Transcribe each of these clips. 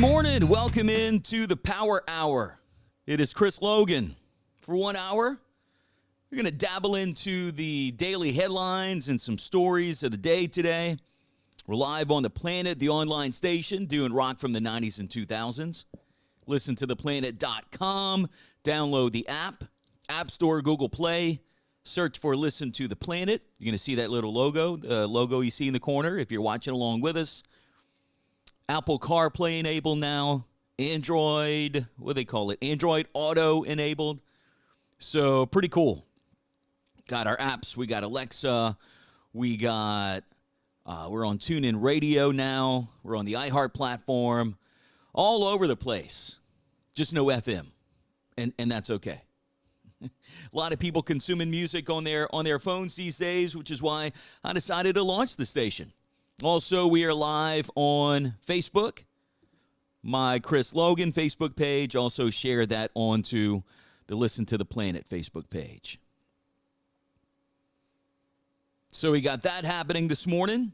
morning. Welcome into the Power Hour. It is Chris Logan. For 1 hour, we're going to dabble into the daily headlines and some stories of the day today. We're live on The Planet, the online station, doing rock from the 90s and 2000s. Listen to theplanet.com. Download the App Store, Google Play. Search for Listen to the Planet. You're going to see that little logo, the logo you see in the corner if you're watching along with us. Apple CarPlay enabled now. Android, what do they call it? Android Auto enabled. So pretty cool. Got our apps. We got Alexa. We got, we're on TuneIn Radio now. We're on the iHeart platform. All over the place. Just no FM. And that's okay. A lot of people consuming music on their phones these days, which is why I decided to launch the station. Also, we are live on Facebook, my Chris Logan Facebook page. Also, share that onto the Listen to the Planet Facebook page. So we got that happening this morning.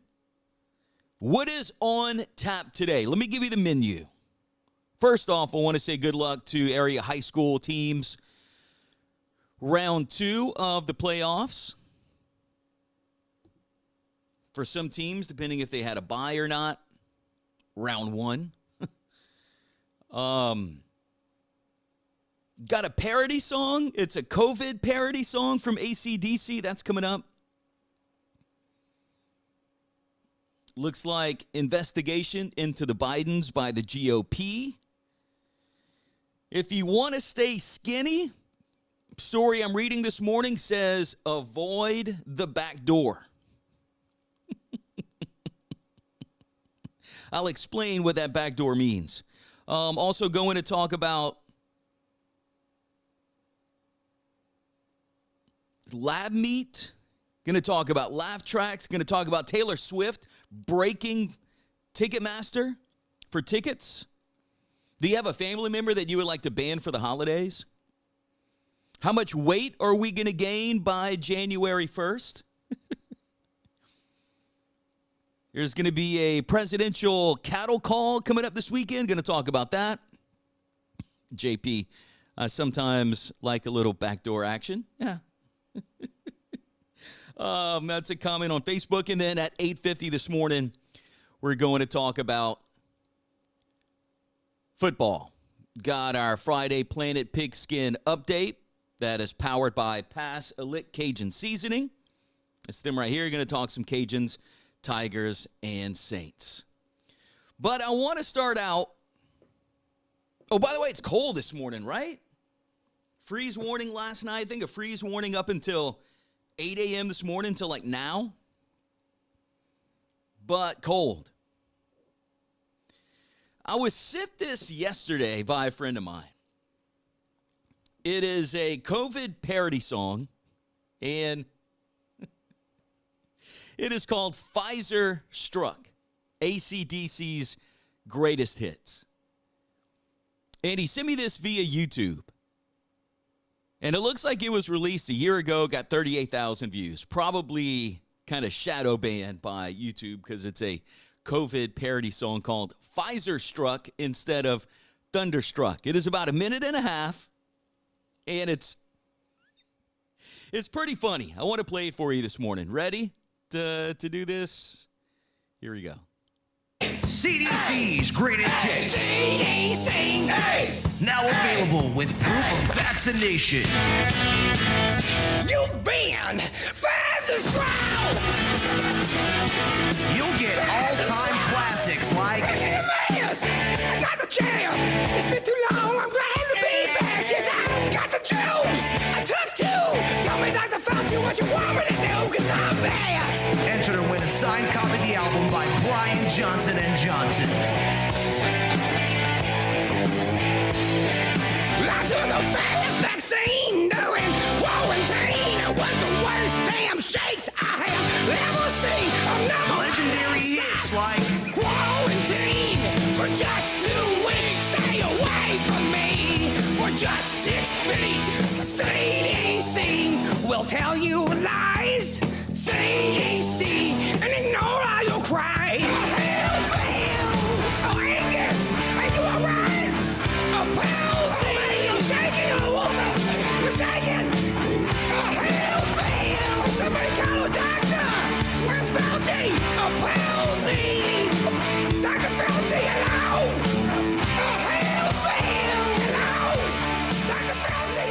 What is on tap today? Let me give you the menu. First off, I want to say good luck to area high school teams. Round 2 of the playoffs. For some teams, depending if they had a bye or not, round 1. Got a parody song. It's a COVID parody song from AC/DC. That's coming up. Looks like investigation into the Bidens by the GOP. If you want to stay skinny, story I'm reading this morning says avoid the back door. I'll explain what that back door means. Also going to talk about lab meat. Going to talk about laugh tracks. Going to talk about Taylor Swift breaking Ticketmaster for tickets. Do you have a family member that you would like to ban for the holidays? How much weight are we going to gain by January 1st? There's going to be a presidential cattle call coming up this weekend. Going to talk about that. JP, sometimes like a little backdoor action. Yeah. That's a comment on Facebook. And then at 8:50 this morning, we're going to talk about football. Got our Friday Planet Pigskin update that is powered by Pass Elite Cajun Seasoning. It's them right here. You're going to talk some Cajuns, Tigers, and Saints. But I want to start out. Oh, by the way, it's cold this morning, right? Freeze warning last night. I think a freeze warning up until 8 a.m. this morning until like now. But cold. I was sent this yesterday by a friend of mine. It is a COVID parody song, and it is called Pfizer Struck, AC/DC's greatest hits. And he sent me this via YouTube. And it looks like it was released a year ago, got 38,000 views. Probably kind of shadow banned by YouTube because it's a COVID parody song called Pfizer Struck instead of Thunderstruck. It is about a minute and a half, and it's pretty funny. I want to play it for you this morning. Ready to do this? Here we go. CDC's greatest hits. CDC. Hey! Now available with proof of vaccination. You've been Pfizer Struck. You'll get all-time classics like Yes, I got the jam. It's been too long. I'm glad to be fast. Yes, I got the juice. I took 2. Tell me, Dr. Fauci, what you want me to do, because I'm fast. enter to win a signed copy of the album by Brian Johnson & Johnson. I took a fast vaccine during quarantine. It was the worst damn shakes I have ever seen. Legendary hits like Quarantine for just 2 weeks. Stay away from me for just 6 feet. CDC will tell you lies. CDC and ignore all your cries. Hell's bells. Oh, Angus, are you a palsy. Dr. Fauci, hello. A hell's bell, hello. Dr. Fauci,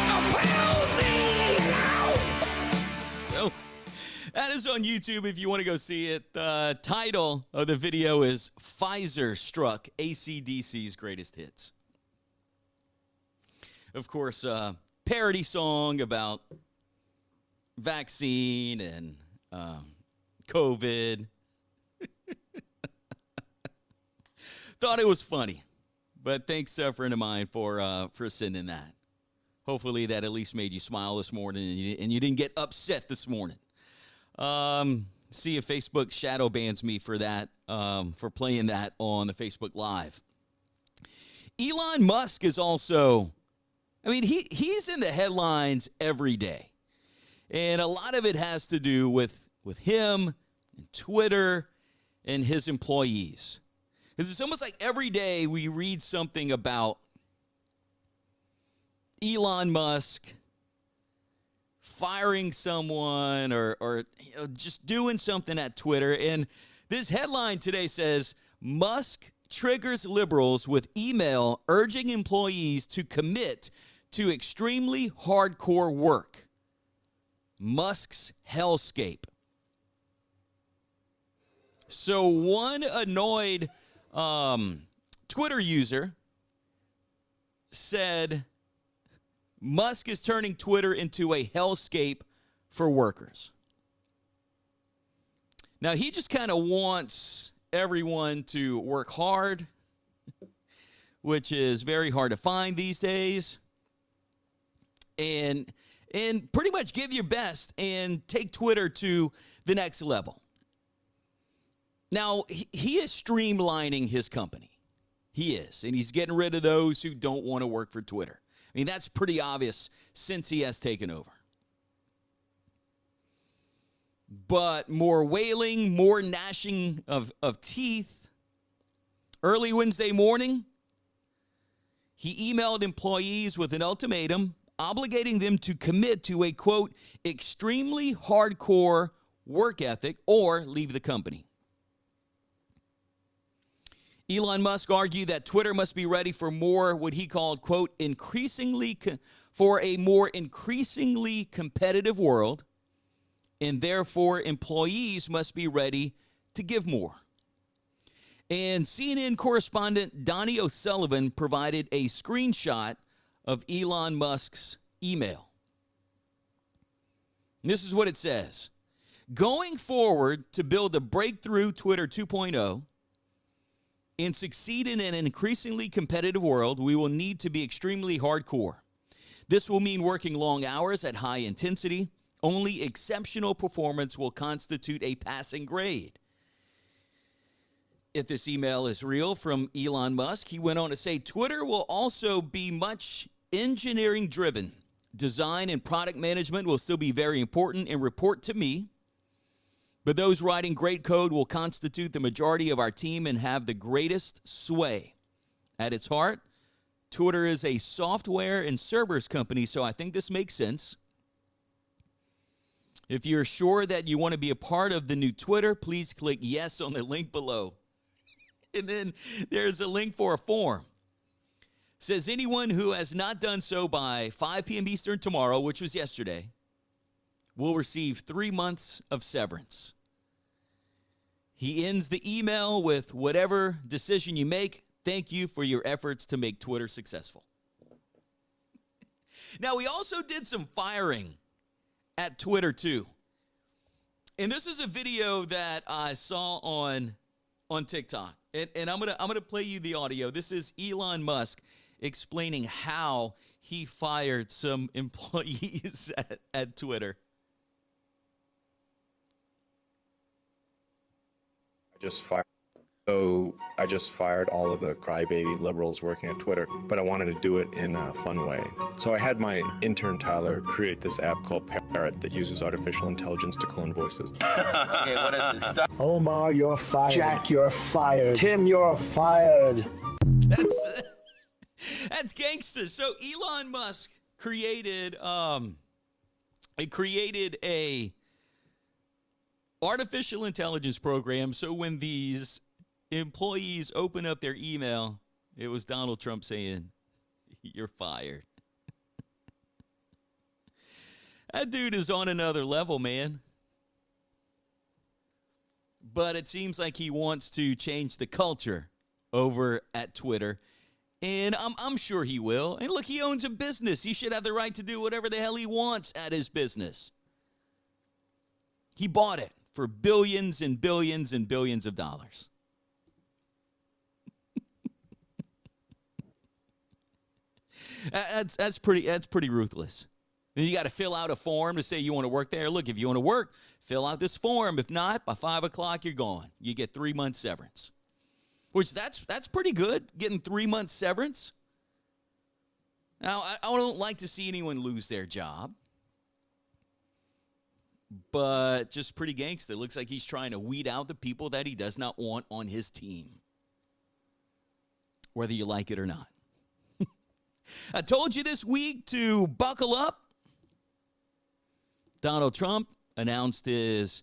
a palsy, hello. So that is on YouTube if you want to go see it. The title of the video is Pfizer Struck AC/DC's Greatest Hits. Of course, parody song about vaccine and COVID. Thought it was funny, but thanks, a friend of mine, for sending that. Hopefully that at least made you smile this morning and you didn't get upset this morning. See if Facebook shadow bans me for that, for playing that on the Facebook Live. Elon Musk is also, he's in the headlines every day. And a lot of it has to do with him and Twitter and his employees. Because it's almost like every day we read something about Elon Musk firing someone or just doing something at Twitter. And this headline today says, Musk triggers liberals with email urging employees to commit to extremely hardcore work. Musk's hellscape. So one annoyed Twitter user said Musk is turning Twitter into a hellscape for workers. Now, he just kind of wants everyone to work hard, which is very hard to find these days, and pretty much give your best and take Twitter to the next level. Now, he is streamlining his company. He is, and he's getting rid of those who don't want to work for Twitter. That's pretty obvious since he has taken over. But more wailing, more gnashing of teeth. Early Wednesday morning, he emailed employees with an ultimatum obligating them to commit to a, quote, extremely hardcore work ethic or leave the company. Elon Musk argued that Twitter must be ready for more, what he called, quote, for a more increasingly competitive world, and therefore employees must be ready to give more. And CNN correspondent Donnie O'Sullivan provided a screenshot of Elon Musk's email. And this is what it says. Going forward to build a breakthrough Twitter 2.0, and succeed in an increasingly competitive world, we will need to be extremely hardcore. This will mean working long hours at high intensity. Only exceptional performance will constitute a passing grade. If this email is real from Elon Musk, he went on to say, Twitter will also be much engineering driven. Design and product management will still be very important and report to me. But those writing great code will constitute the majority of our team and have the greatest sway. At its heart, Twitter is a software and servers company, so I think this makes sense. If you're sure that you want to be a part of the new Twitter, please click yes on the link below. And then there's a link for a form. It says anyone who has not done so by 5 p.m. Eastern tomorrow, which was yesterday, will receive 3 months of severance. He ends the email with, whatever decision you make, thank you for your efforts to make Twitter successful. Now, we also did some firing at Twitter, too. And this is a video that I saw on TikTok. And I'm gonna play you the audio. This is Elon Musk explaining how he fired some employees at Twitter. I just fired all of the crybaby liberals working at Twitter, but I wanted to do it in a fun way. So I had my intern Tyler create this app called Parrot that uses artificial intelligence to clone voices. Okay, what is this? Omar, you're fired. Jack, you're fired. Tim, you're fired. That's gangster. So Elon Musk created a artificial intelligence program. So when these employees open up their email, it was Donald Trump saying, "You're fired." That dude is on another level, man. But it seems like he wants to change the culture over at Twitter. And I'm sure he will. And look, he owns a business. He should have the right to do whatever the hell he wants at his business. He bought it for billions and billions and billions of dollars. That's pretty ruthless. And you got to fill out a form to say you want to work there. Look, if you want to work, fill out this form. If not, by 5 o'clock, you're gone. You get 3 months severance. Which that's pretty good, getting 3 months severance. Now, I don't like to see anyone lose their job. But just pretty gangster. Looks like he's trying to weed out the people that he does not want on his team. Whether you like it or not. I told you this week to buckle up. Donald Trump announced his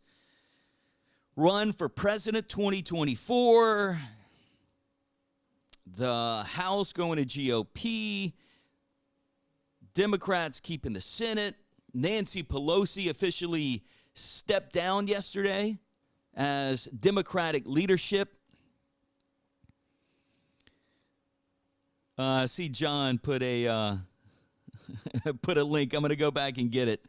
run for president 2024. The House going to GOP. Democrats keeping the Senate. Nancy Pelosi officially stepped down yesterday as Democratic leadership. See John put a put a link. I'm going to go back and get it.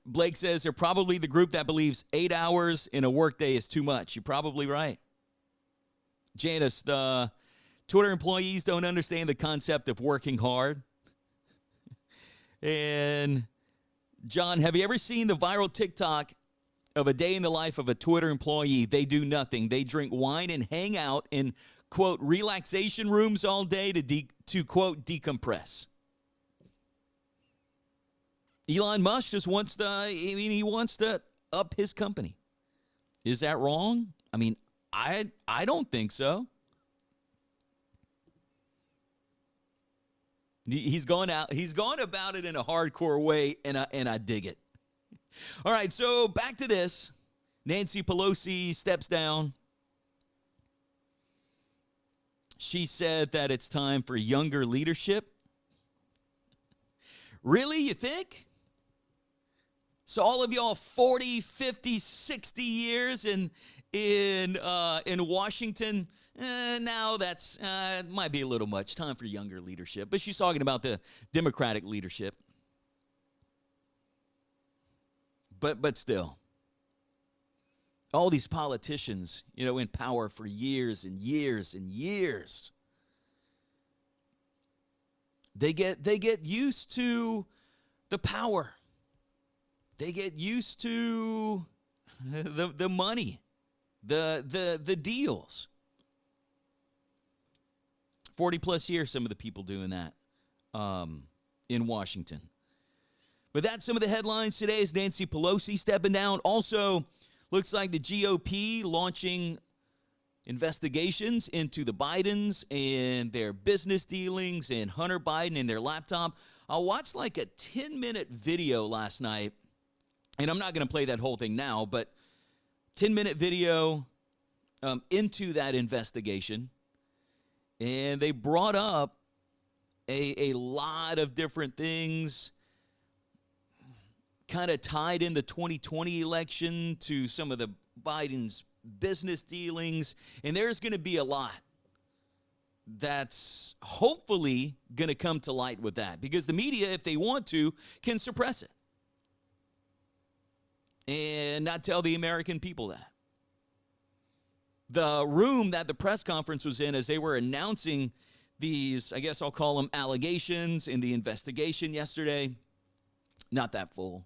Blake says they're probably the group that believes 8 hours in a workday is too much. You're probably right. Janice, the Twitter employees don't understand the concept of working hard. And John, have you ever seen the viral TikTok of a day in the life of a Twitter employee? They do nothing. They drink wine and hang out in, quote, relaxation rooms all day to quote, decompress. Elon Musk just wants he wants to up his company. Is that wrong? I mean, I don't think so. He's going about it in a hardcore way, and I dig it. All right, so back to this. Nancy Pelosi steps down. She said that it's time for younger leadership. Really, you think? So all of y'all 40, 50, 60 years in Washington, now that's might be a little much. Time for younger leadership. But she's talking about the Democratic leadership. But still, all these politicians, in power for years and years and years, they get used to the power. They get used to the money, the deals. 40 plus years, some of the people doing that in Washington. But that's some of the headlines today. Is Nancy Pelosi stepping down. Also, looks like the GOP launching investigations into the Bidens and their business dealings and Hunter Biden and their laptop. I watched like a 10-minute video last night, and I'm not going to play that whole thing now, but 10-minute video into that investigation. And they brought up a lot of different things kind of tied in the 2020 election to some of the Biden's business dealings. And there's going to be a lot that's hopefully going to come to light with that, because the media, if they want to, can suppress it and not tell the American people that. The room that the press conference was in as they were announcing these, I guess I'll call them allegations in the investigation yesterday, not that full.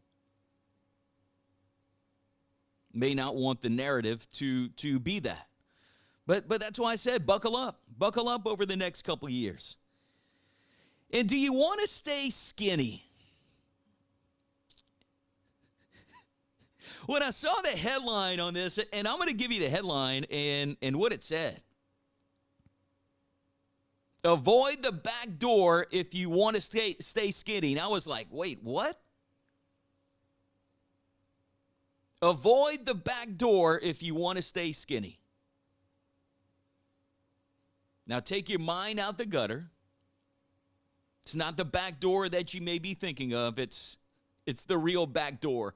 May not want the narrative to be that. But that's why I said buckle up. Buckle up over the next couple years. And do you want to stay skinny? When I saw the headline on this, and I'm going to give you the headline and what it said. Avoid the back door if you want to stay skinny. And I was like, wait, what? Avoid the back door if you want to stay skinny. Now take your mind out the gutter. It's not the back door that you may be thinking of. It's the real back door.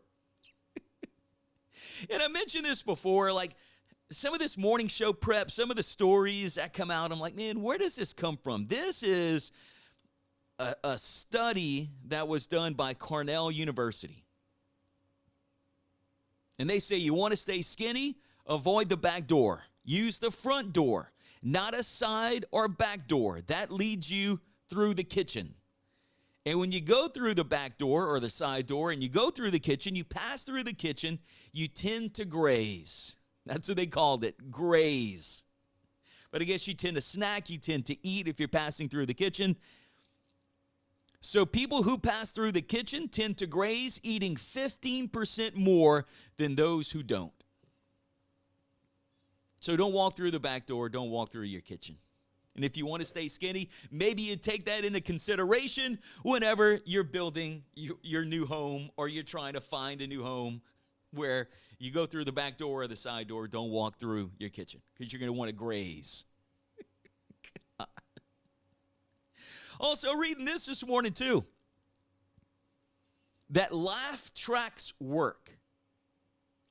And I mentioned this before, like some of this morning show prep, some of the stories that come out, I'm like, man, where does this come from? This is a study that was done by Cornell University. And they say you want to stay skinny, avoid the back door. Use the front door, not a side or back door. That leads you through the kitchen. And when you go through the back door or the side door and you go through the kitchen, you pass through the kitchen, you tend to graze. That's what they called it, graze. But I guess you tend to snack, you tend to eat if you're passing through the kitchen. So people who pass through the kitchen tend to graze, eating 15% more than those who don't. So don't walk through the back door, don't walk through your kitchen. And if you want to stay skinny, maybe you take that into consideration whenever you're building your new home or you're trying to find a new home where you go through the back door or the side door, don't walk through your kitchen because you're going to want to graze. Also, reading this morning too, that laugh tracks work.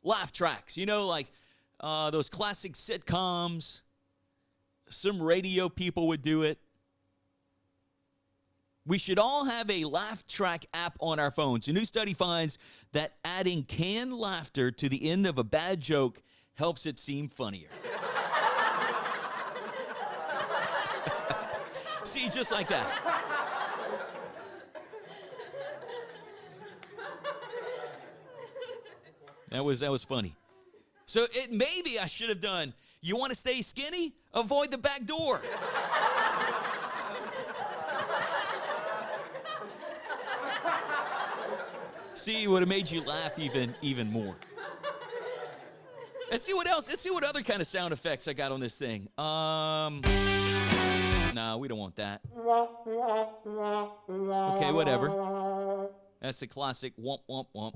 Laugh tracks, you know, like those classic sitcoms. Some radio people would do it. We should all have a laugh track app on our phones. A new study finds that adding canned laughter to the end of a bad joke helps it seem funnier. See, just like that. That was funny. So maybe I should have done, you want to stay skinny? Avoid the back door. See, it would have made you laugh even more. Let's see what else. Let's see what other kind of sound effects I got on this thing. No, we don't want that. Okay, whatever. That's the classic womp, womp, womp.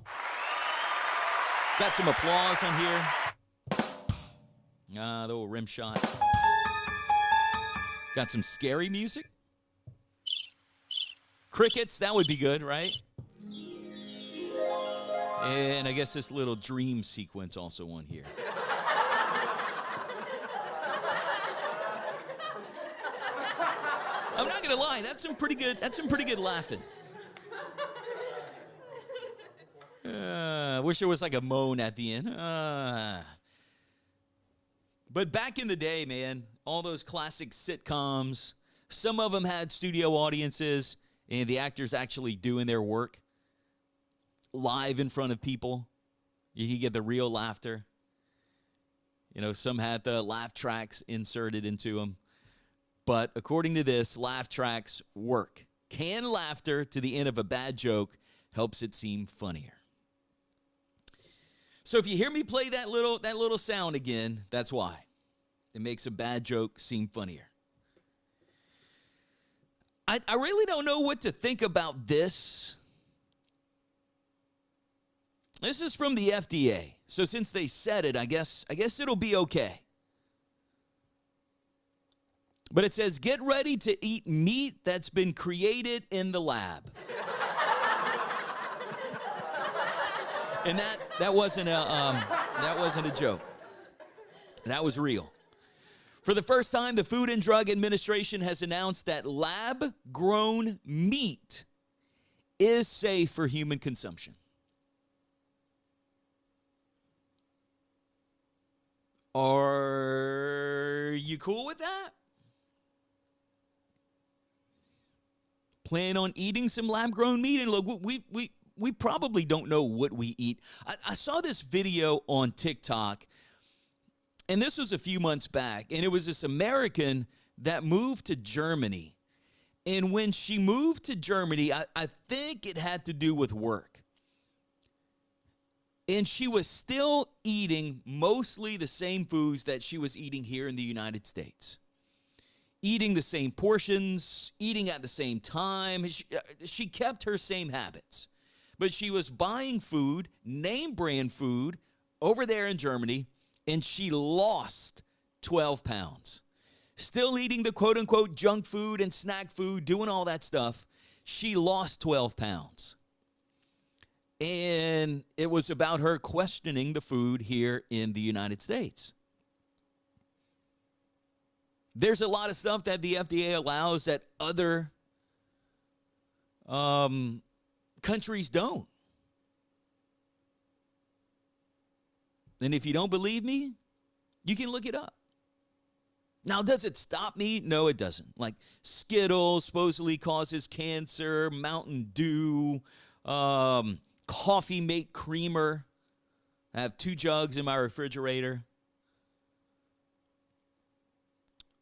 Got some applause on here. The little rim shot. Got some scary music. Crickets, that would be good, right? And I guess this little dream sequence also on here. I'm not gonna lie, that's some pretty good laughing. Wish there was like a moan at the end. But back in the day, man, all those classic sitcoms, some of them had studio audiences and the actors actually doing their work live in front of people. You could get the real laughter. You know, some had the laugh tracks inserted into them. But according to this, laugh tracks work. Canned laughter to the end of a bad joke helps it seem funnier. So if you hear me play that little sound again, that's why. It makes a bad joke seem funnier. I really don't know what to think about this. This is from the FDA. So since they said it, I guess it'll be okay. But it says, get ready to eat meat that's been created in the lab. And that wasn't a joke. That was real. For the first time, the Food and Drug Administration has announced that lab-grown meat is safe for human consumption. Are you cool with that? Plan on eating some lab-grown meat? And look, we probably don't know what we eat. I saw this video on TikTok, and this was a few months back, and it was this American that moved to Germany. And when she moved to Germany, I think it had to do with work. And she was still eating mostly the same foods that she was eating here in the United States. Eating the same portions, eating at the same time. She kept her same habits. But she was buying food, name brand food, over there in Germany, and she lost 12 pounds. Still eating the quote-unquote junk food and snack food, doing all that stuff. She lost 12 pounds. And it was about her questioning the food here in the United States. There's a lot of stuff that the FDA allows that other countries don't. And if you don't believe me, you can look it up. Now, does it stop me? No, it doesn't. Like Skittles supposedly causes cancer, Mountain Dew, Coffee Mate Creamer. I have 2 jugs in my refrigerator.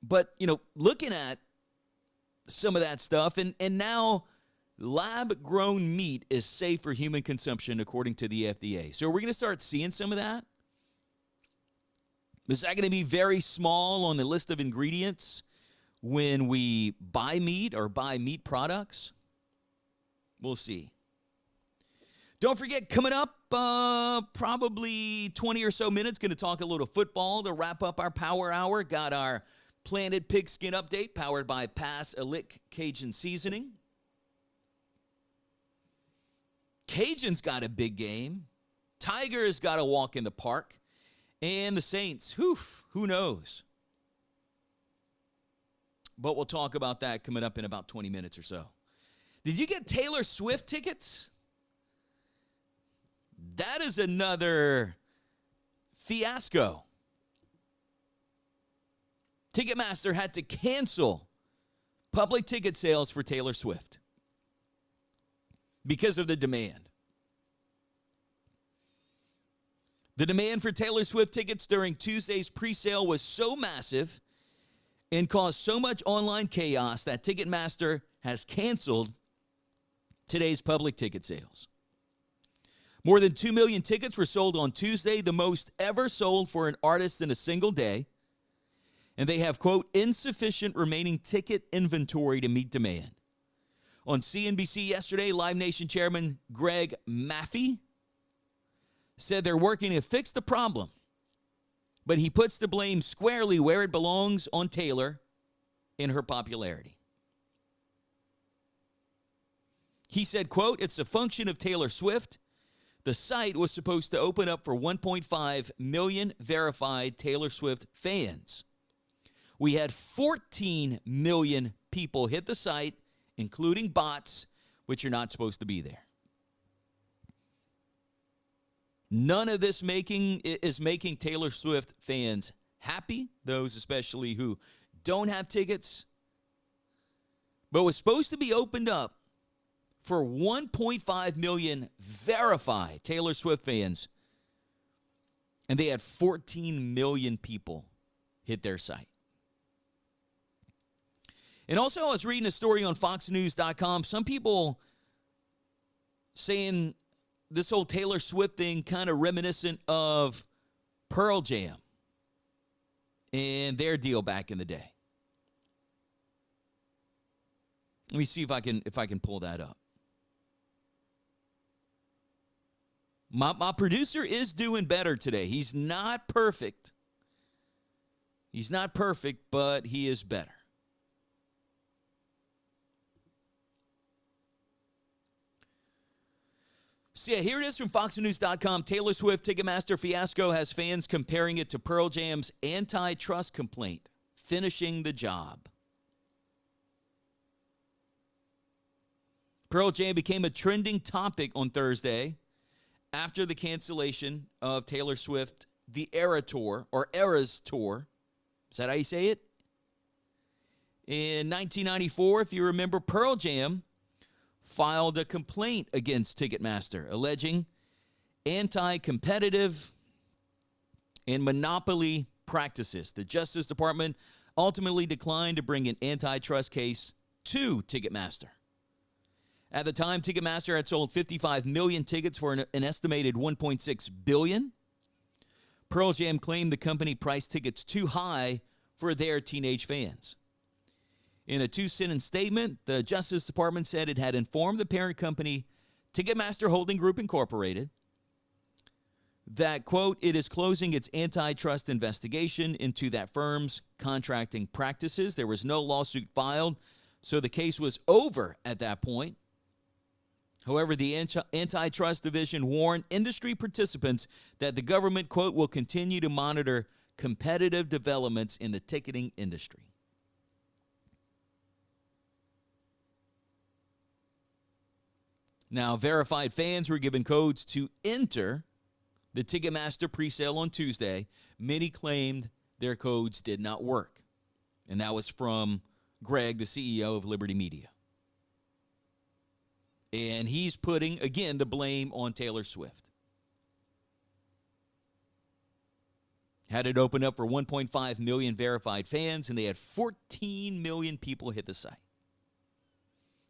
But, looking at some of that stuff, and now lab-grown meat is safe for human consumption according to the FDA. So we're going to start seeing some of that. Is that going to be very small on the list of ingredients when we buy meat or buy meat products? We'll see. Don't forget, coming up, probably 20 or so minutes, going to talk a little football to wrap up our Power Hour. Got our Planted Pigskin Update, powered by Pass a Lick Cajun Seasoning. Cajuns got a big game. Tigers got a walk in the park. And the Saints, who knows? But we'll talk about that coming up in about 20 minutes or so. Did you get Taylor Swift tickets? That is another fiasco. Ticketmaster had to cancel public ticket sales for Taylor Swift because of the demand. The demand for Taylor Swift tickets during Tuesday's pre-sale was so massive and caused so much online chaos that Ticketmaster has canceled today's public ticket sales. More than 2 million tickets were sold on Tuesday, the most ever sold for an artist in a single day. And they have, quote, insufficient remaining ticket inventory to meet demand. On CNBC yesterday, Live Nation chairman Greg Maffei said they're working to fix the problem, but he puts the blame squarely where it belongs on Taylor in her popularity. He said, quote, it's a function of Taylor Swift. The site was supposed to open up for 1.5 million verified Taylor Swift fans. We had 14 million people hit the site, including bots, which are not supposed to be there. None of this is making Taylor Swift fans happy, those especially who don't have tickets. But it was supposed to be opened up for 1.5 million verified Taylor Swift fans, and they had 14 million people hit their site. And also, I was reading a story on FoxNews.com. Some people saying this whole Taylor Swift thing kind of reminiscent of Pearl Jam and their deal back in the day. Let me see if I can pull that up. My producer is doing better today. He's not perfect. He's not perfect, but he is better. So yeah, here it is from FoxNews.com. Taylor Swift Ticketmaster fiasco has fans comparing it to Pearl Jam's antitrust complaint, finishing the job. Pearl Jam became a trending topic on Thursday after the cancellation of Taylor Swift, the Eras Tour, or Eras Tour. Is that how you say it? In 1994, if you remember, Pearl Jam filed a complaint against Ticketmaster, alleging anti-competitive and monopoly practices. The Justice Department ultimately declined to bring an antitrust case to Ticketmaster. At the time, Ticketmaster had sold 55 million tickets for an estimated $1.6 billion. Pearl Jam claimed the company priced tickets too high for their teenage fans. In a 2-sentence statement, the Justice Department said it had informed the parent company, Ticketmaster Holding Group Incorporated, that, quote, it is closing its antitrust investigation into that firm's contracting practices. There was no lawsuit filed, so the case was over at that point. However, the antitrust division warned industry participants that the government, quote, will continue to monitor competitive developments in the ticketing industry. Now, verified fans were given codes to enter the Ticketmaster presale on Tuesday. Many claimed their codes did not work. And that was from Greg, the CEO of Liberty Media. And he's putting, again, the blame on Taylor Swift. Had it open up for 1.5 million verified fans, and they had 14 million people hit the site.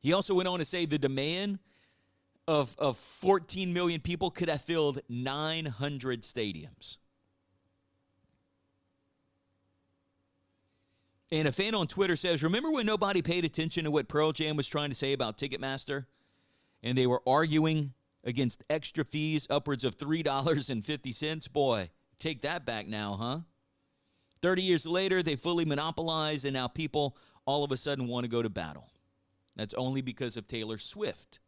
He also went on to say the demand of 14 million people could have filled 900 stadiums. And a fan on Twitter says, remember when nobody paid attention to what Pearl Jam was trying to say about Ticketmaster? And they were arguing against extra fees upwards of $3.50. Boy, take that back now, huh? 30 years later, they fully monopolized, and now people all of a sudden want to go to battle. That's only because of Taylor Swift,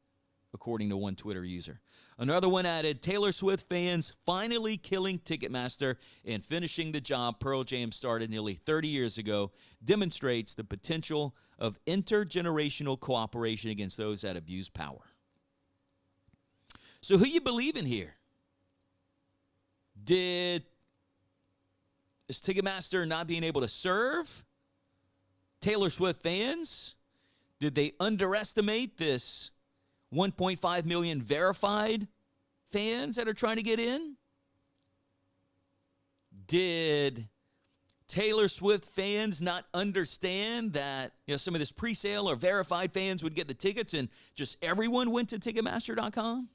according to one Twitter user. Another one added, Taylor Swift fans finally killing Ticketmaster and finishing the job Pearl Jam started nearly 30 years ago demonstrates the potential of intergenerational cooperation against those that abuse power. So who you believe in here? Is Ticketmaster not being able to serve Taylor Swift fans? Did they underestimate this 1.5 million verified fans that are trying to get in? Did Taylor Swift fans not understand that some of this presale or verified fans would get the tickets and just everyone went to Ticketmaster.com?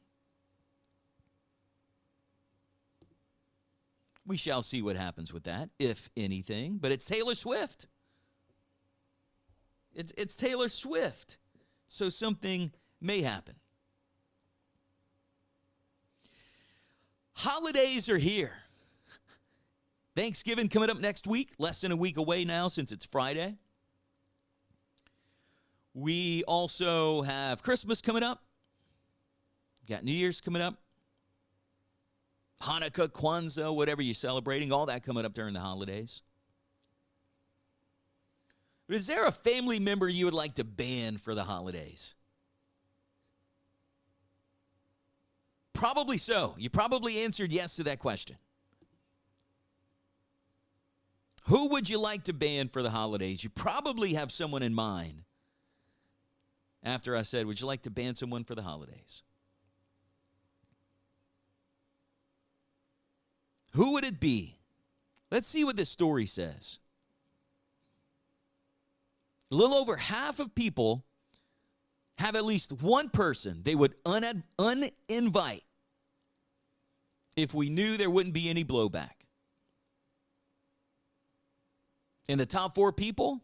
We shall see what happens with that, if anything. But it's Taylor Swift. It's Taylor Swift. So something may happen. Holidays are here. Thanksgiving coming up next week. Less than a week away now since it's Friday. We also have Christmas coming up. Got New Year's coming up. Hanukkah, Kwanzaa, whatever you're celebrating, all that coming up during the holidays. But is there a family member you would like to ban for the holidays? Probably so. You probably answered yes to that question. Who would you like to ban for the holidays? You probably have someone in mind. After I said, would you like to ban someone for the holidays? Who would it be? Let's see what this story says. A little over half of people have at least one person they would uninvite if we knew there wouldn't be any blowback. In the top 4 people,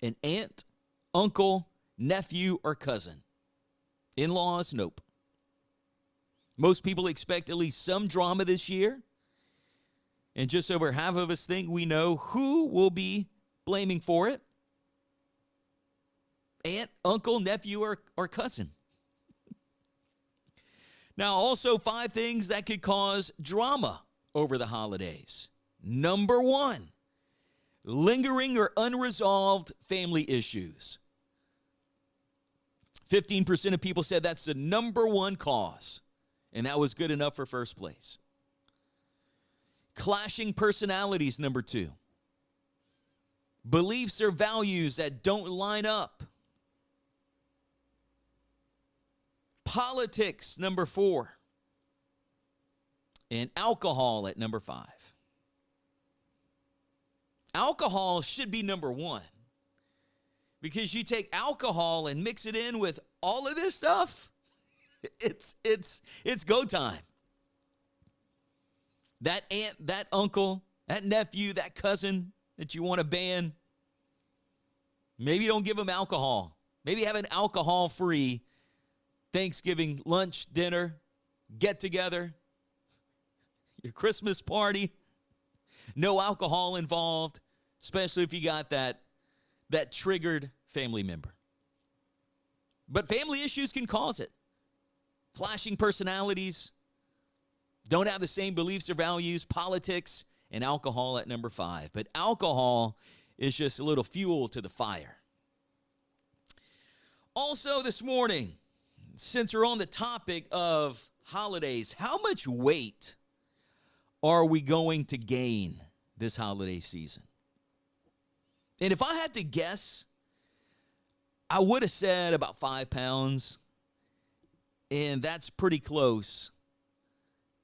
an aunt, uncle, nephew, or cousin. In-laws, nope. Most people expect at least some drama this year. And just over half of us think we know who will be blaming for it. Aunt, uncle, nephew, or cousin. Now, also 5 things that could cause drama over the holidays. Number 1, lingering or unresolved family issues. 15% of people said that's the number 1 cause, and that was good enough for first place. Clashing personalities, number 2. Beliefs or values that don't line up. Politics, number 4. And alcohol at number 5. Alcohol should be number 1. Because you take alcohol and mix it in with all of this stuff, it's go time. That aunt, that uncle, that nephew, that cousin that you want to ban, maybe don't give them alcohol. Maybe have an alcohol-free Thanksgiving lunch, dinner, get together. your Christmas party. No alcohol involved, especially if you got that triggered family member. But family issues can cause it. Clashing personalities, don't have the same beliefs or values, politics, and alcohol at number 5. But alcohol is just a little fuel to the fire. Also this morning, since we're on the topic of holidays, how much weight are we going to gain this holiday season? And if I had to guess, I would have said about 5 pounds, and that's pretty close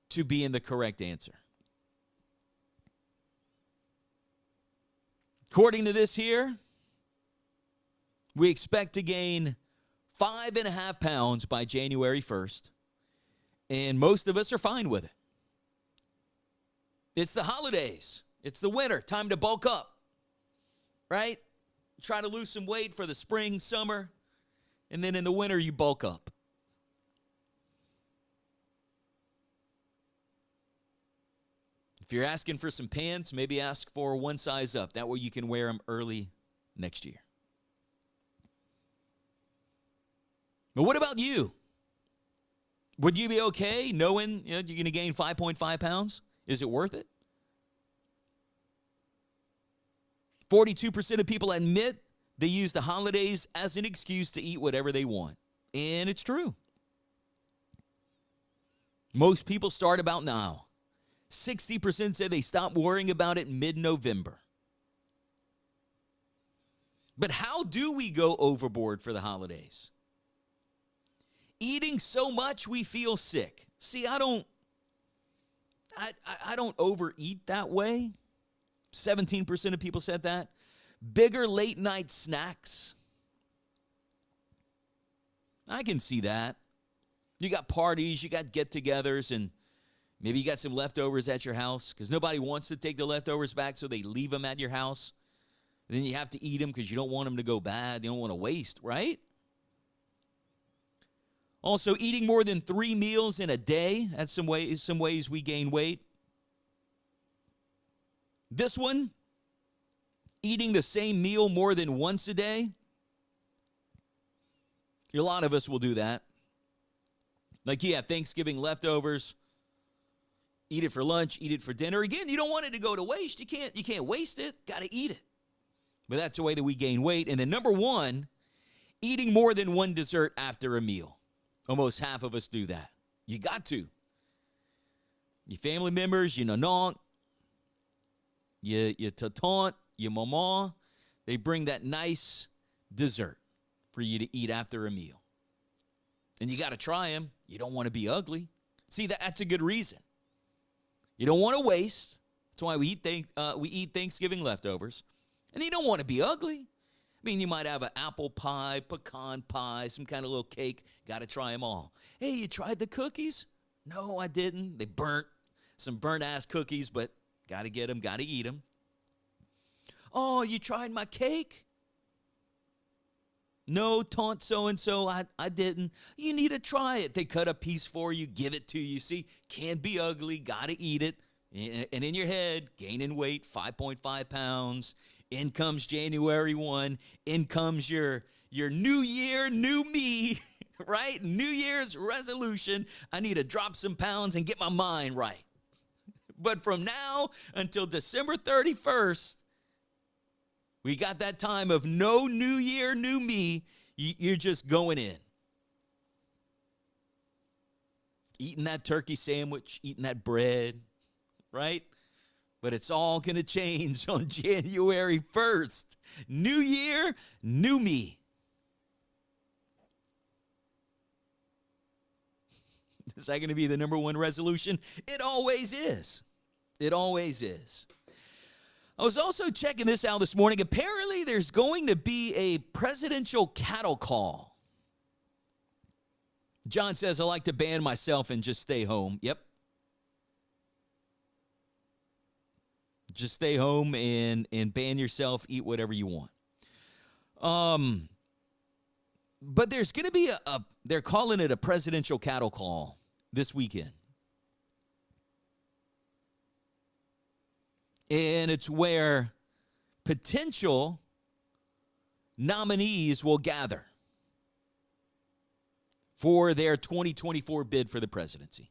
to being the correct answer. According to this here, we expect to gain 5.5 pounds by January 1st, and most of us are fine with it. It's the holidays. It's the winter. Time to bulk up, right? Try to lose some weight for the spring, summer, and then in the winter you bulk up. If you're asking for some pants, maybe ask for one size up. That way you can wear them early next year. But what about you? Would you be okay knowing you're going to gain 5.5 pounds? Is it worth it? 42% of people admit they use the holidays as an excuse to eat whatever they want. And it's true. Most people start about now. 60% say they stop worrying about it mid-November. But how do we go overboard for the holidays? Eating so much we feel sick. See, I don't overeat that way. 17% of people said that. Bigger late night snacks. I can see that. You got parties, you got get-togethers, and maybe you got some leftovers at your house because nobody wants to take the leftovers back, so they leave them at your house. And then you have to eat them because you don't want them to go bad. You don't want to waste, right? Also, eating more than 3 meals in a day. That's some ways we gain weight. This one, eating the same meal more than once a day. A lot of us will do that. Like, yeah, Thanksgiving leftovers. Eat it for lunch, eat it for dinner. Again, you don't want it to go to waste. You can't waste it. Got to eat it. But that's the way that we gain weight. And then number 1, eating more than one dessert after a meal. Almost half of us do that. You got to. Your family members, your nonant, your tante, your mama, they bring that nice dessert for you to eat after a meal. And you got to try them. You don't want to be ugly. See, that's a good reason. You don't want to waste. That's why we eat Thanksgiving leftovers. And you don't want to be ugly. I mean, you might have an apple pie, pecan pie, some kind of little cake. Got to try them all. Hey, you tried the cookies? No, I didn't. They burnt. Some burnt-ass cookies, but got to get them, got to eat them. Oh, you tried my cake? No, taunt so-and-so, I didn't. You need to try it. They cut a piece for you, give it to you. See, can't be ugly, got to eat it. And in your head, gaining weight, 5.5 pounds. In comes January 1. In comes your new year, new me, right? New Year's resolution. I need to drop some pounds and get my mind right. But from now until December 31st, we got that time of no new year, new me. You're just going in. Eating that turkey sandwich, eating that bread, right? But it's all going to change on January 1st. New year, new me. Is that going to be the number 1 resolution? It always is. It always is. I was also checking this out this morning. Apparently, there's going to be a presidential cattle call. John says, I like to ban myself and just stay home. Yep. Just stay home and ban yourself, eat whatever you want. But there's going to be they're calling it a presidential cattle call this weekend. And it's where potential nominees will gather for their 2024 bid for the presidency.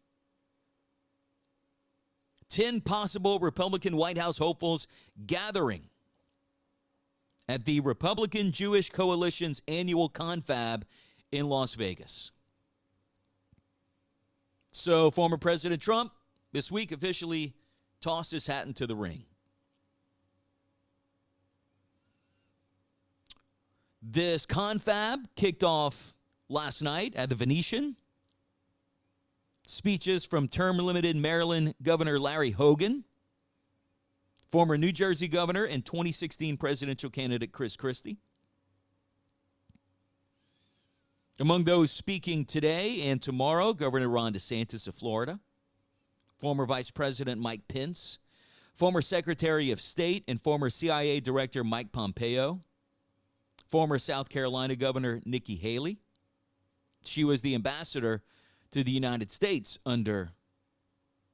10 possible Republican White House hopefuls gathering at the Republican Jewish Coalition's annual confab in Las Vegas. So former President Trump this week officially tossed his hat into the ring. This confab kicked off last night at the Venetian. Speeches from term-limited Maryland Governor Larry Hogan, former New Jersey governor and 2016 presidential candidate Chris Christie. Among those speaking today and tomorrow, Governor Ron DeSantis of Florida, former Vice President Mike Pence, former Secretary of State and former CIA Director Mike Pompeo, former South Carolina Governor Nikki Haley. She was the ambassador to the United States under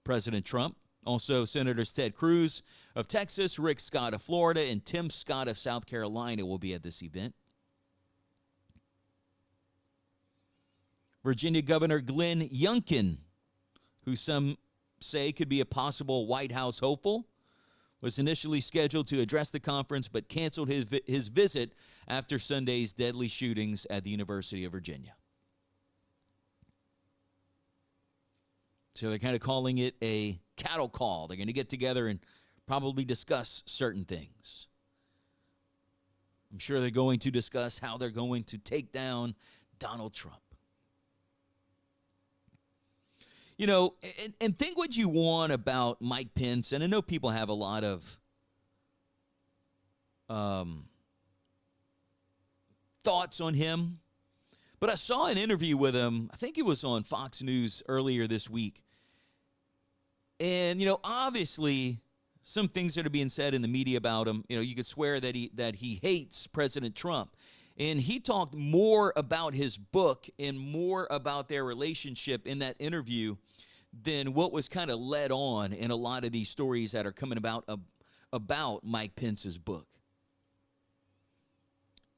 President Trump. Also, Senators Ted Cruz of Texas, Rick Scott of Florida, and Tim Scott of South Carolina will be at this event. Virginia Governor Glenn Youngkin, who some say could be a possible White House hopeful, was initially scheduled to address the conference but canceled his visit after Sunday's deadly shootings at the University of Virginia. So they're kind of calling it a cattle call. They're going to get together and probably discuss certain things. I'm sure they're going to discuss how they're going to take down Donald Trump. You know, and think what you want about Mike Pence, and I know people have a lot of thoughts on him, but I saw an interview with him, I think it was on Fox News earlier this week. And, you know, obviously, some things that are being said in the media about him, you know, you could swear that he hates President Trump. And he talked more about his book and more about their relationship in that interview than what was kind of led on in a lot of these stories that are coming about Mike Pence's book.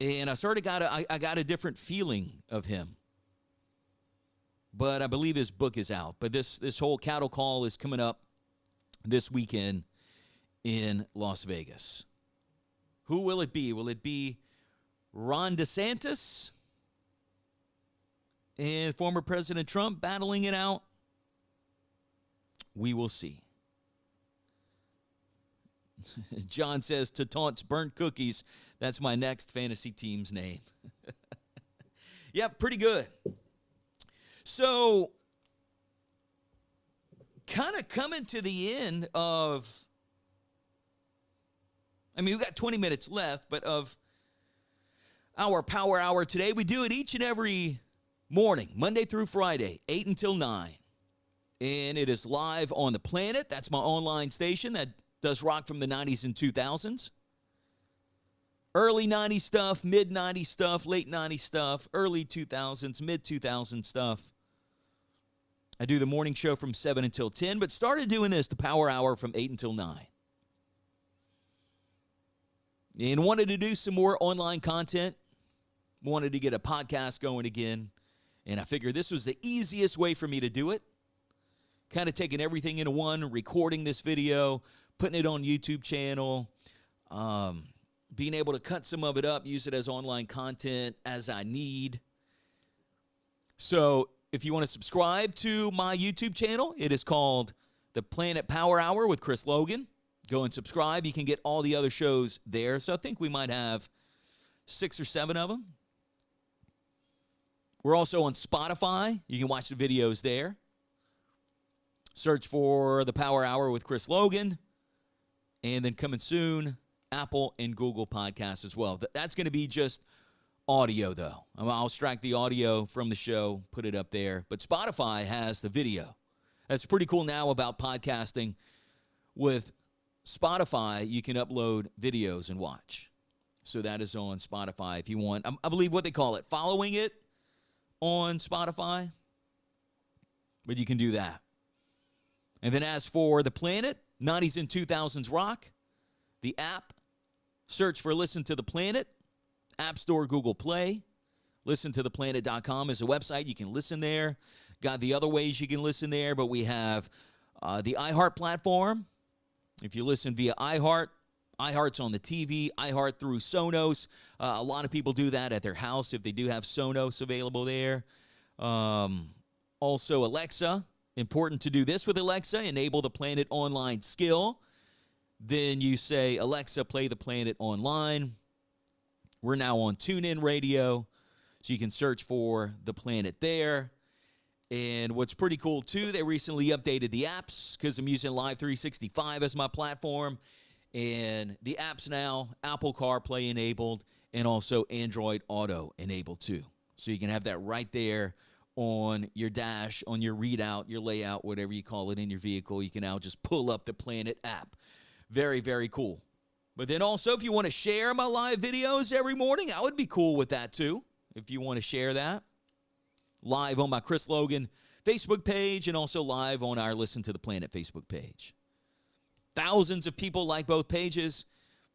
And I sort of got a different feeling of him. But I believe his book is out. But this whole cattle call is coming up this weekend in Las Vegas. Who will it be? Will it be Ron DeSantis and former President Trump battling it out? We will see. John says, to taunts burnt cookies. That's my next fantasy team's name. Yeah, pretty good. So, kind of coming to the end of, I mean, we've got 20 minutes left, but of our Power Hour today, we do it each and every morning, Monday through Friday, 8 until 9. And it is live on The Planet. That's my online station that does rock from the 90s and 2000s. Early 90s stuff, mid 90s stuff, late 90s stuff, early 2000s, mid 2000s stuff. I do the morning show from 7 until 10, but started doing this, the Power Hour, from 8 until 9. And wanted to do some more online content. Wanted to get a podcast going again. And I figured this was the easiest way for me to do it. Kind of taking everything into one, recording this video, putting it on YouTube channel, being able to cut some of it up, use it as online content as I need. So if you want to subscribe to my YouTube channel, it is called The Planet Power Hour with Chris Logan. Go and subscribe. You can get all the other shows there. So I think we might have 6 or 7 of them. We're also on Spotify. You can watch the videos there. Search for The Power Hour with Chris Logan. And then coming soon, Apple and Google Podcasts as well. That's going to be just audio, though. I'll extract the audio from the show, put it up there. But Spotify has the video. That's pretty cool now about podcasting. With Spotify, you can upload videos and watch. So that is on Spotify if you want. I believe what they call it, following it on Spotify. But you can do that. And then as for The Planet, 90s and 2000s rock, the app. Search for Listen to the Planet, App Store, Google Play. ListenToThePlanet.com is a website. You can listen there. Got the other ways you can listen there, but we have the iHeart platform. If you listen via iHeart's on the TV, iHeart through Sonos. A lot of people do that at their house if they do have Sonos available there. Also, Alexa. Important to do this with Alexa. Enable the Planet Online skill. Then you say, Alexa, play the Planet Online. We're now on TuneIn Radio, so you can search for the Planet there. And what's pretty cool, too, they recently updated the apps because I'm using Live 365 as my platform. And the app's now Apple CarPlay enabled and also Android Auto enabled, too. So you can have that right there on your dash, on your readout, your layout, whatever you call it in your vehicle. You can now just pull up the Planet app. Very, very cool. But then also, if you want to share my live videos every morning, I would be cool with that too. If you want to share that. Live on my Chris Logan Facebook page and also live on our Listen to the Planet Facebook page. Thousands of people like both pages,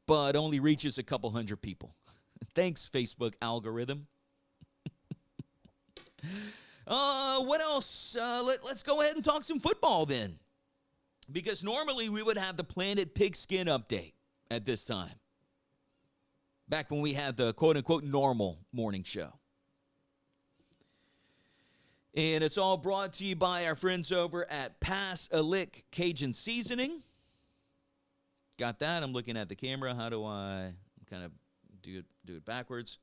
but only reaches a couple hundred people. Thanks, Facebook algorithm. What else? Let's go ahead and talk some football then. Because normally we would have the Planet Pigskin update at this time. Back when we had the quote-unquote normal morning show. And it's all brought to you by our friends over at Pass a Lick Cajun Seasoning. Got that? I'm looking at the camera. How do I kind of do it backwards?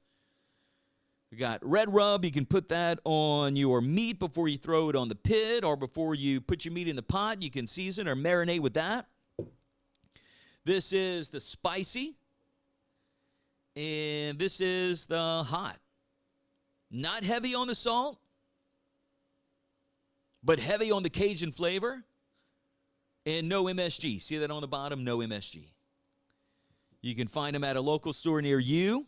We got Red Rub. You can put that on your meat before you throw it on the pit or before you put your meat in the pot. You can season or marinate with that. This is the spicy. And this is the hot. Not heavy on the salt, but heavy on the Cajun flavor. And no MSG. See that on the bottom? No MSG. You can find them at a local store near you.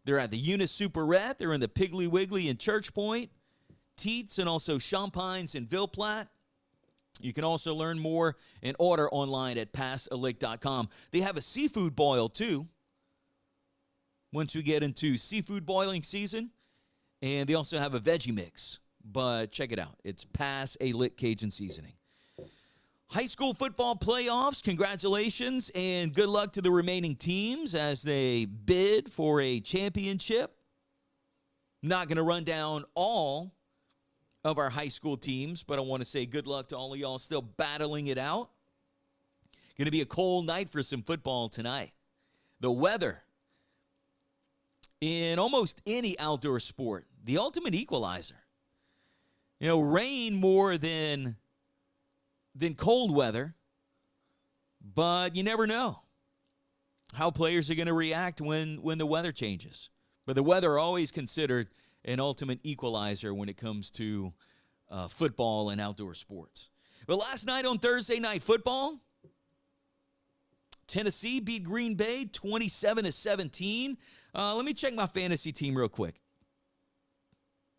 They're at the Eunice Superette. They're in the Piggly Wiggly in Church Point, Teats, and also Champagnes in Ville Platte. You can also learn more and order online at passalick.com. They have a seafood boil, too, once we get into seafood boiling season. And they also have a veggie mix. But check it out. It's Pass a Lick Cajun Seasoning. High school football playoffs, congratulations, and good luck to the remaining teams as they bid for a championship. Not going to run down all of our high school teams, but I want to say good luck to all of y'all still battling it out. Going to be a cold night for some football tonight. The weather in almost any outdoor sport, the ultimate equalizer. You know, rain more than cold weather, but you never know how players are going to react when the weather changes. But the weather always considered an ultimate equalizer when it comes to football and outdoor sports. But last night on Thursday Night Football, Tennessee beat Green Bay 27-17. Let me check my fantasy team real quick.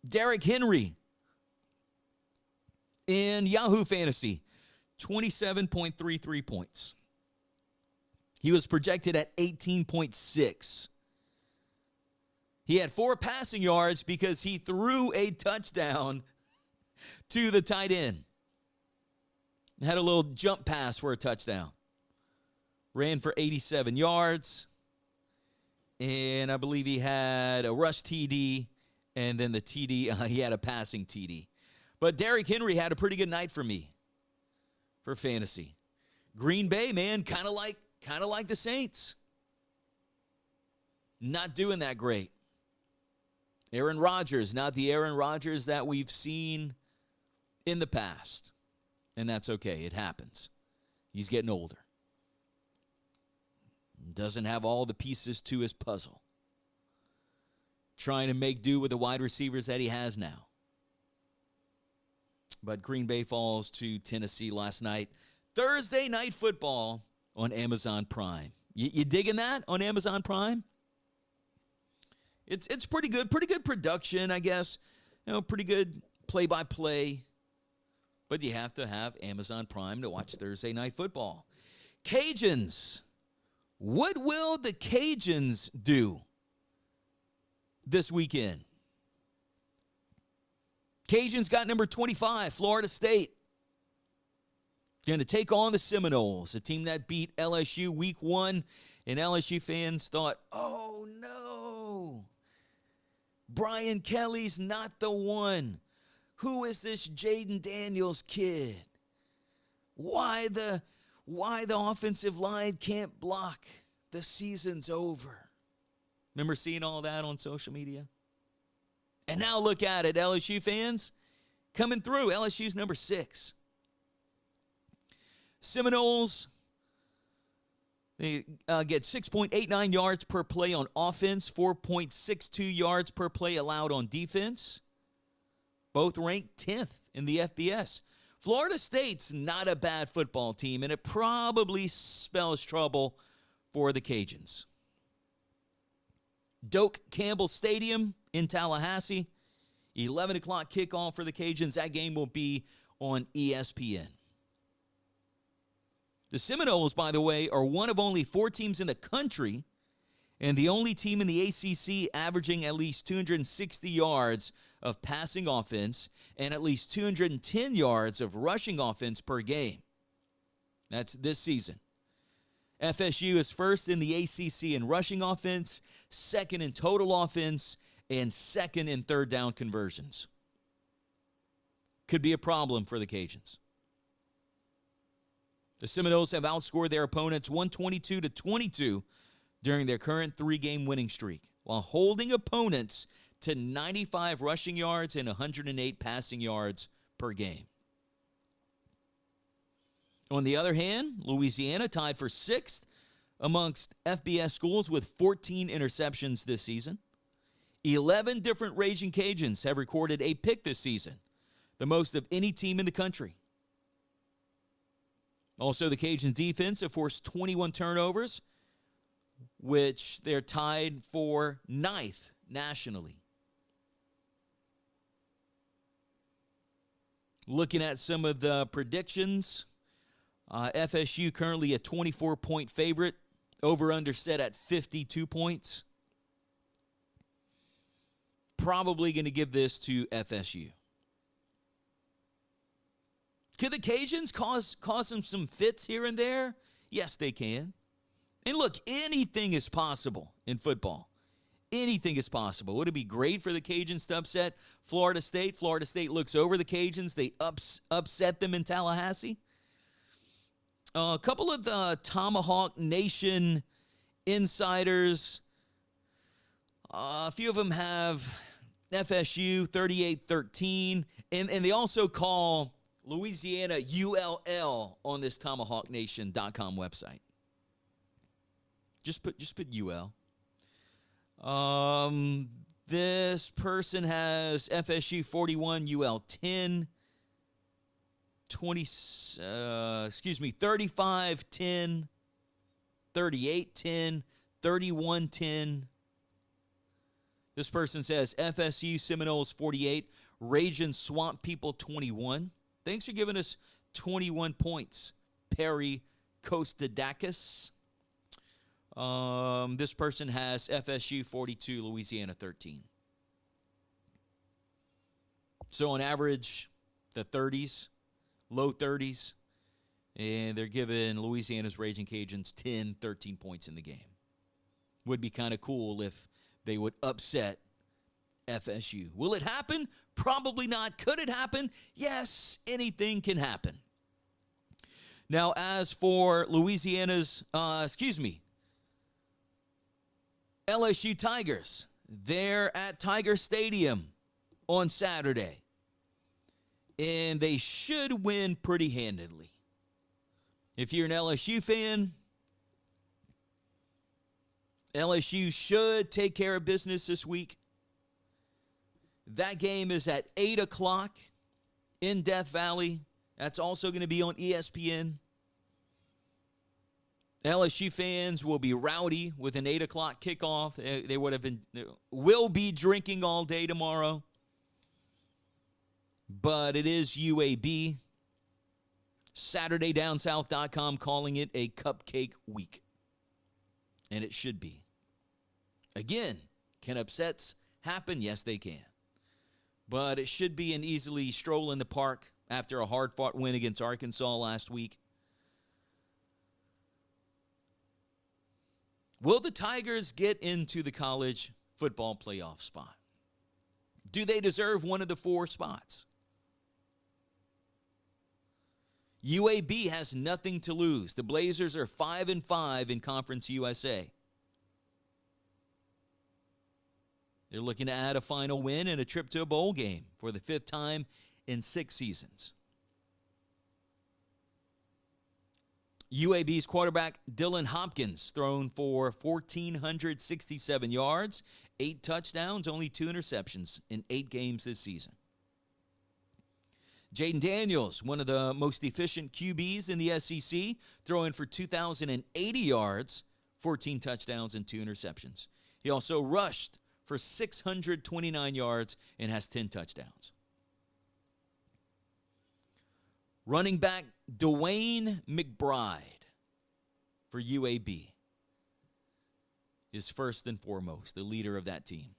Derrick Henry in Yahoo Fantasy, 27.33 points. He was projected at 18.6. He had 4 passing yards because he threw a touchdown to the tight end. Had a little jump pass for a touchdown. Ran for 87 yards. And I believe he had a rush TD. And then the TD, he had a passing TD. But Derrick Henry had a pretty good night for me for fantasy. Green Bay, man, kind of like the Saints. Not doing that great. Aaron Rodgers, not the Aaron Rodgers that we've seen in the past. And that's okay. It happens. He's getting older. Doesn't have all the pieces to his puzzle. Trying to make do with the wide receivers that he has now. But Green Bay falls to Tennessee last night. Thursday Night Football on Amazon Prime. You digging that on Amazon Prime? It's pretty good. Pretty good production, I guess. You know, pretty good play-by-play. But you have to have Amazon Prime to watch Thursday Night Football. Cajuns What will the Cajuns do this weekend? Cajuns got number 25, Florida State. Going to take on the Seminoles, a team that beat LSU week 1, and LSU fans thought, oh no, Brian Kelly's not the one. Who is this Jaden Daniels kid? Why the offensive line can't block? The season's over. Remember seeing all that on social media? And now look at it, LSU fans coming through. LSU's number 6. Seminoles, they get 6.89 yards per play on offense, 4.62 yards per play allowed on defense. Both ranked 10th in the FBS. Florida State's not a bad football team, and it probably spells trouble for the Cajuns. Doak Campbell Stadium in Tallahassee, 11 o'clock kickoff for the Cajuns. That game will be on ESPN. The Seminoles, by the way, are one of only 4 teams in the country and the only team in the ACC averaging at least 260 yards of passing offense and at least 210 yards of rushing offense per game. That's this season. FSU is first in the ACC in rushing offense, second in total offense, and second in third down conversions. Could be a problem for the Cajuns. The Seminoles have outscored their opponents 122-22 during their current 3-game winning streak, while holding opponents to 95 rushing yards and 108 passing yards per game. On the other hand, Louisiana tied for 6th amongst FBS schools with 14 interceptions this season. 11 different Ragin' Cajuns have recorded a pick this season, the most of any team in the country. Also, the Cajuns' defense have forced 21 turnovers, which they're tied for 9th nationally. Looking at some of the predictions, FSU currently a 24-point favorite, over-under set at 52 points. Probably going to give this to FSU. Could the Cajuns cause them some fits here and there? Yes, they can. And look, anything is possible in football. Anything is possible. Would it be great for the Cajuns to upset Florida State? Florida State looks over the Cajuns. They upset them in Tallahassee. A couple of the Tomahawk Nation insiders, a few of them have FSU 38-13, and they also call Louisiana ULL on this TomahawkNation.com website. Just put UL. This person has FSU 41, UL 10, 35, 10, 38, 10, 31, 10. This person says FSU Seminoles 48, Ragin' Swamp People 21. Thanks for giving us 21 points, Perry Kostadakis. This person has FSU 42, Louisiana 13. So on average, the 30s, low 30s, and they're giving Louisiana's Ragin' Cajuns 10, 13 points in the game. Would be kind of cool if they would upset FSU. Will it happen? Probably not. Could it happen? Yes, anything can happen. Now, as for Louisiana's, LSU Tigers, they're at Tiger Stadium on Saturday, and they should win pretty handedly. If you're an LSU fan, LSU should take care of business this week. That game is at 8 o'clock in Death Valley. That's also going to be on ESPN. LSU fans will be rowdy with an 8 o'clock kickoff. They will be drinking all day tomorrow. But it is UAB. SaturdayDownSouth.com calling it a cupcake week. and it should be. Again, can upsets happen? Yes, they can. But it should be an easily stroll in the park after a hard-fought win against Arkansas last week. Will the Tigers get into the college football playoff spot? Do they deserve one of the 4 spots? UAB has nothing to lose. The Blazers are 5-5 in Conference USA. They're looking to add a final win and a trip to a bowl game for the 5th time in 6 seasons. UAB's quarterback Dylan Hopkins thrown for 1,467 yards, 8 touchdowns, only 2 interceptions in 8 games this season. Jaden Daniels, one of the most efficient QBs in the SEC, throwing for 2,080 yards, 14 touchdowns, and 2 interceptions. He also rushed for 629 yards and has 10 touchdowns. Running back Dwayne McBride for UAB is first and foremost the leader of that team.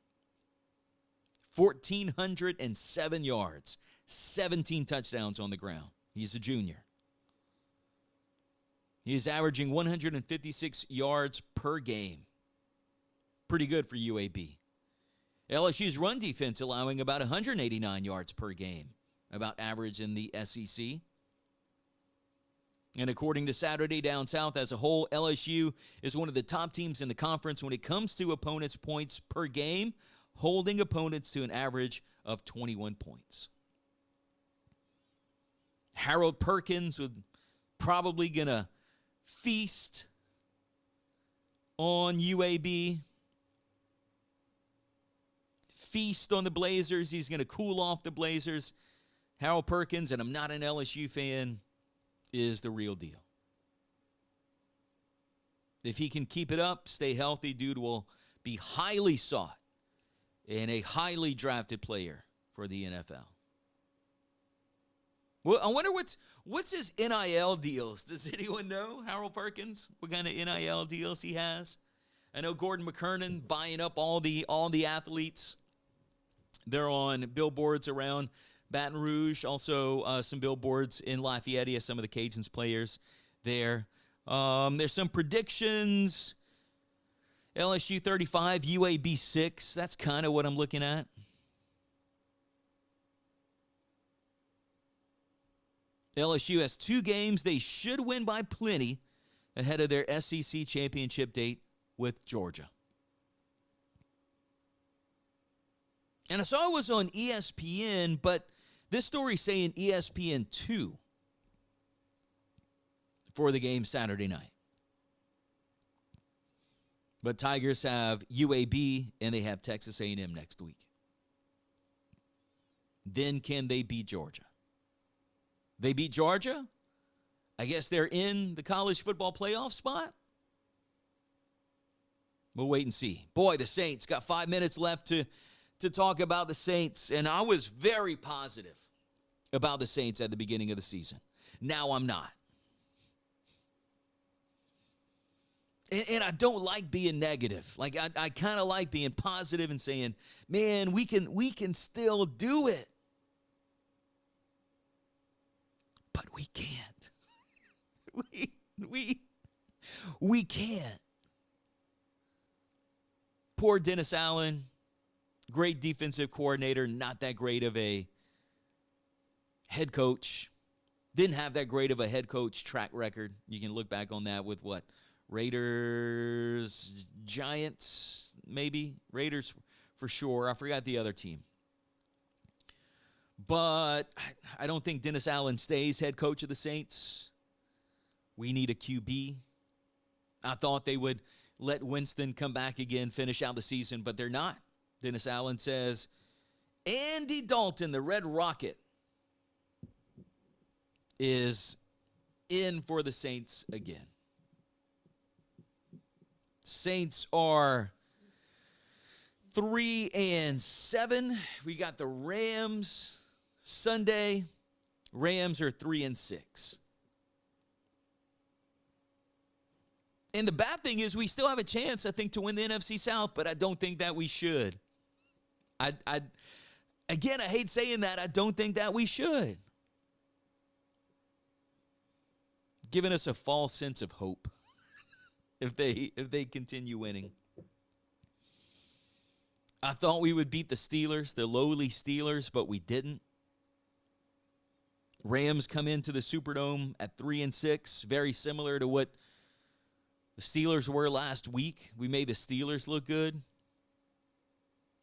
1,407 yards, 17 touchdowns on the ground. He's a junior. He is averaging 156 yards per game. Pretty good for UAB. LSU's run defense allowing about 189 yards per game, about average in the SEC. And according to Saturday Down South as a whole, LSU is one of the top teams in the conference when it comes to opponents' points per game, holding opponents to an average of 21 points. Harold Perkins would probably going to feast on UAB, feast on the Blazers. He's going to cool off the Blazers. Harold Perkins, and I'm not an LSU fan, is the real deal. If he can keep it up, stay healthy, dude will be highly sought and a highly drafted player for the NFL. Well, I wonder what's his NIL deals. Does anyone know, Harold Perkins, what kind of NIL deals he has? I know Gordon McKernan buying up all the athletes. They're on billboards around Baton Rouge, also some billboards in Lafayette as some of the Cajuns players there. There's some predictions. LSU 35, UAB 6. That's kind of what I'm looking at. LSU has 2 games they should win by plenty ahead of their SEC championship date with Georgia. And I saw it was on ESPN, but this story saying ESPN 2 for the game Saturday night. But Tigers have UAB and they have Texas A&M next week. Then can they beat Georgia? They beat Georgia? I guess they're in the college football playoff spot? We'll wait and see. Boy, the Saints got 5 minutes left to talk about the Saints, and I was very positive about the Saints at the beginning of the season. Now I'm not. And I don't like being negative. Like I kind of like being positive and saying, man, we can still do it. But we can't. we can't. Poor Dennis Allen, great defensive coordinator, not that great of a head coach. Didn't have that great of a head coach track record. You can look back on that with what? Raiders, Giants, maybe? Raiders for sure. I forgot the other team. But I don't think Dennis Allen stays head coach of the Saints. We need a QB. I thought they would let Winston come back again, finish out the season, but they're not. Dennis Allen says, Andy Dalton, the Red Rocket, is in for the Saints again. Saints are 3-7. We got the Rams Sunday. Rams are 3-6. And the bad thing is we still have a chance, I think, to win the NFC South, but I don't think that we should. Again, I hate saying that. I don't think that we should. Giving us a false sense of hope if they continue winning. I thought we would beat the Steelers, the lowly Steelers, but we didn't. Rams come into the Superdome at 3-6, very similar to what the Steelers were last week. We made the Steelers look good.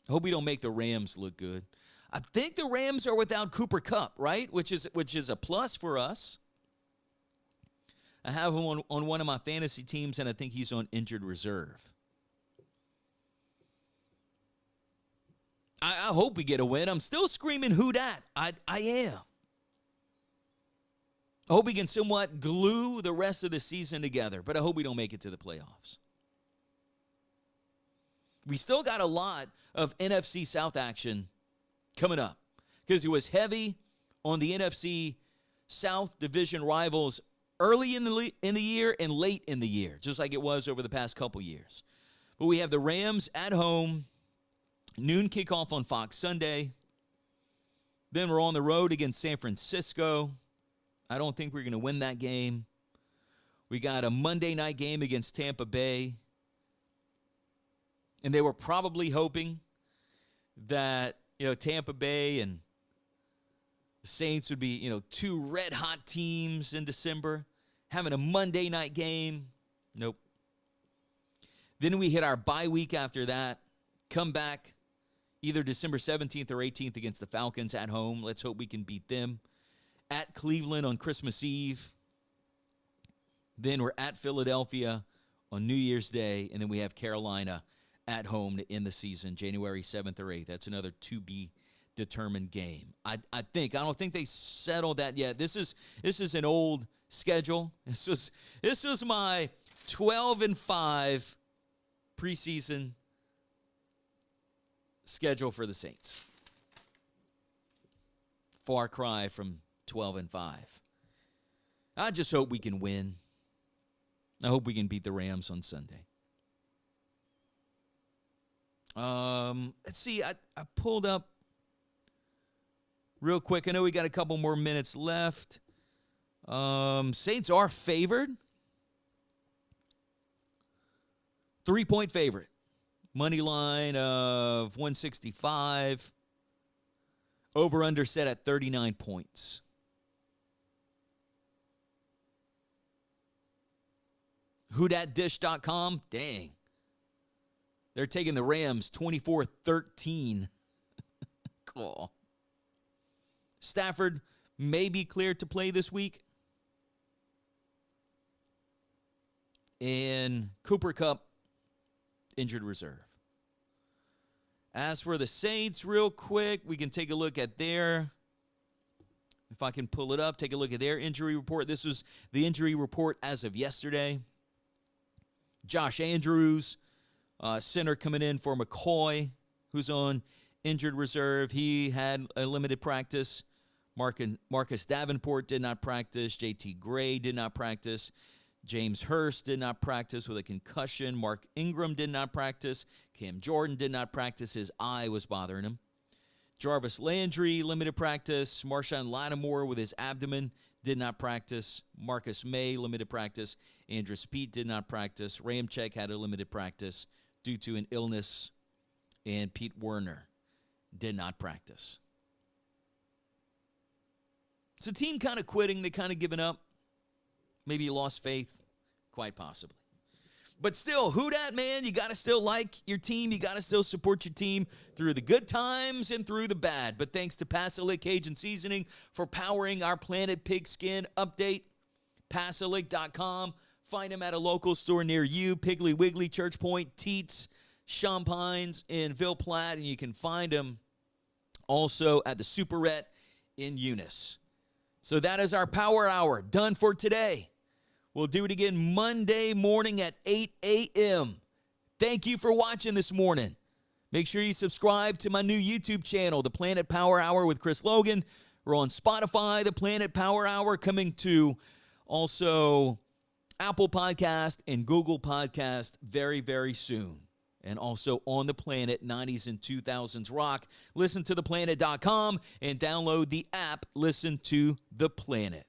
I hope we don't make the Rams look good. I think the Rams are without Cooper Kupp, right? Which is a plus for us. I have him on one of my fantasy teams, and I think he's on injured reserve. I hope we get a win. I'm still screaming, who dat? I am. I hope we can somewhat glue the rest of the season together, but I hope we don't make it to the playoffs. We still got a lot of NFC South action coming up because it was heavy on the NFC South division rivals early in the year and late in the year, just like it was over the past couple years. But we have the Rams at home, noon kickoff on Fox Sunday. Then we're on the road against San Francisco. I don't think we're going to win that game. We got a Monday night game against Tampa Bay. And they were probably hoping that, Tampa Bay and the Saints would be, two red-hot teams in December, having a Monday night game. Nope. Then we hit our bye week after that, come back either December 17th or 18th against the Falcons at home. Let's hope we can beat them. At Cleveland on Christmas Eve. Then we're at Philadelphia on New Year's Day. And then we have Carolina at home to end the season, January 7th or 8th. That's another to-be-determined game. I don't think they settled that yet. This is an old schedule. This was my 12-5 preseason schedule for the Saints. Far cry from 12-5. I just hope we can win. I hope we can beat the Rams on Sunday. Let's see. I pulled up real quick. I know we got a couple more minutes left. Saints are favored. 3-point favorite. Money line of 165. Over-under set at 39 points. WhoDatDish.com, dang. They're taking the Rams 24-13. Cool. Stafford may be cleared to play this week. And Cooper Kupp, injured reserve. As for the Saints, real quick, we can take a look at their, if I can pull it up, take a look at their injury report. This was the injury report as of yesterday. Josh Andrews, center coming in for McCoy, who's on injured reserve. He had a limited practice. Marcus Davenport did not practice. J.T. Gray did not practice. James Hurst did not practice with a concussion. Mark Ingram did not practice. Cam Jordan did not practice. His eye was bothering him. Jarvis Landry, limited practice. Marshawn Lattimore with his abdomen did not practice. Marcus May, limited practice. Andrus Peat did not practice. Ramczyk had a limited practice due to an illness. And Pete Werner did not practice. It's a team kind of quitting. They kind of given up. Maybe you lost faith. Quite possibly. But still, who dat, man? You got to still like your team. You got to still support your team through the good times and through the bad. But thanks to Pasalic Cajun Seasoning for powering our Planet Pigskin update. Pasalic.com. Find them at a local store near you. Piggly Wiggly, Church Point, Teats, Champines in Ville Platte. And you can find them also at the Superette in Eunice. So that is our Power Hour done for today. We'll do it again Monday morning at 8 a.m. Thank you for watching this morning. Make sure you subscribe to my new YouTube channel, The Planet Power Hour with Chris Logan. We're on Spotify, The Planet Power Hour, coming to also Apple Podcast and Google Podcast very, very soon. And also on the Planet, 90s and 2000s rock. Listen to theplanet.com and download the app Listen to the Planet.